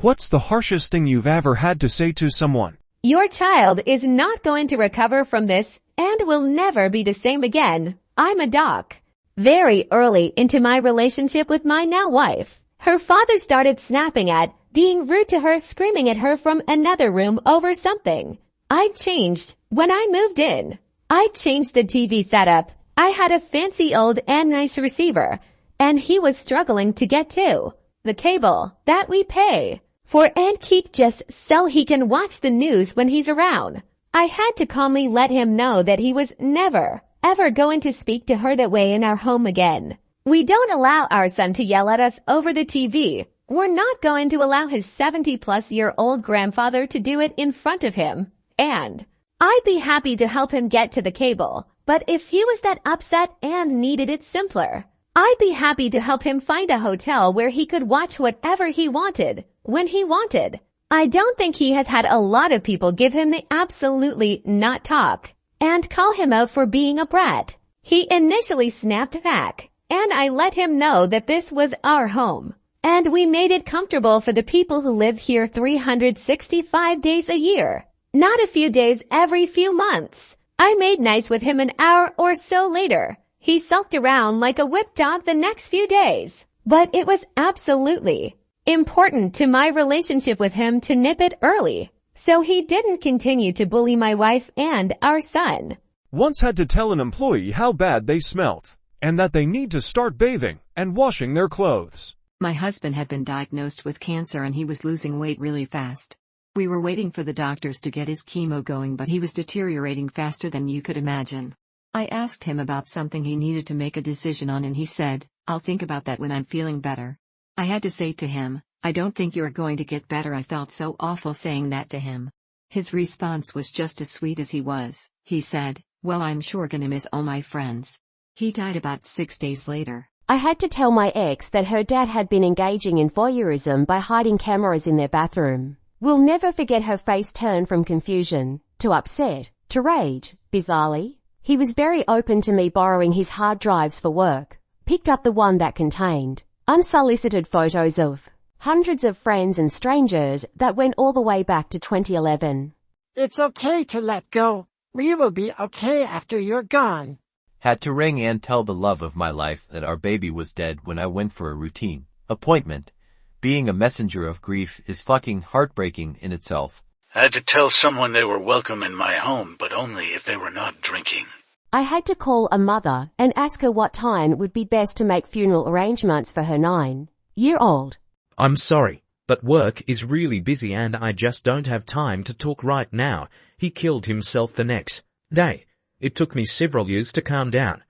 What's the harshest thing you've ever had to say to someone? Your child is not going to recover from this and will never be the same again. I'm a doc. Very early into my relationship with my now wife, her father started snapping at, being rude to her, screaming at her from another room over something. I changed when I moved in. I changed the TV setup. I had a fancy old and nice receiver, and he was struggling to get to the cable that we pay for and keep just so he can watch the news when he's around. I had to calmly let him know that he was never, ever going to speak to her that way in our home again. We don't allow our son to yell at us over the TV. We're not going to allow his 70-plus-year-old grandfather to do it in front of him. And I'd be happy to help him get to the cable, but if he was that upset and needed it simpler, I'd be happy to help him find a hotel where he could watch whatever he wanted, when he wanted. I don't think he has had a lot of people give him the absolutely not talk and call him out for being a brat. He initially snapped back, and I let him know that this was our home, and we made it comfortable for the people who live here 365 days a year, not a few days every few months. I made nice with him an hour or so later. He sulked around like a whipped dog the next few days, but it was absolutely important to my relationship with him to nip it early, so he didn't continue to bully my wife and our son. Once had to tell an employee how bad they smelt, and that they need to start bathing and washing their clothes. My husband had been diagnosed with cancer and he was losing weight really fast. We were waiting for the doctors to get his chemo going, but he was deteriorating faster than you could imagine. I asked him about something he needed to make a decision on and he said, "I'll think about that when I'm feeling better." I had to say to him, "I don't think you're going to get better." I felt so awful saying that to him. His response was just as sweet as he was. He said, "Well, I'm sure gonna miss all my friends." He died about 6 days later. I had to tell my ex that her dad had been engaging in voyeurism by hiding cameras in their bathroom. We'll never forget her face turn from confusion to upset to rage. Bizarrely, he was very open to me borrowing his hard drives for work. Picked up the one that contained unsolicited photos of hundreds of friends and strangers that went all the way back to 2011. It's okay to let go. We will be okay after you're gone. Had to ring and tell the love of my life that our baby was dead when I went for a routine appointment. Being a messenger of grief is fucking heartbreaking in itself. I had to tell someone they were welcome in my home, but only if they were not drinking. I had to call a mother and ask her what time would be best to make funeral arrangements for her 9-year-old. I'm sorry, but work is really busy and I just don't have time to talk right now. He killed himself the next day. It took me several years to calm down.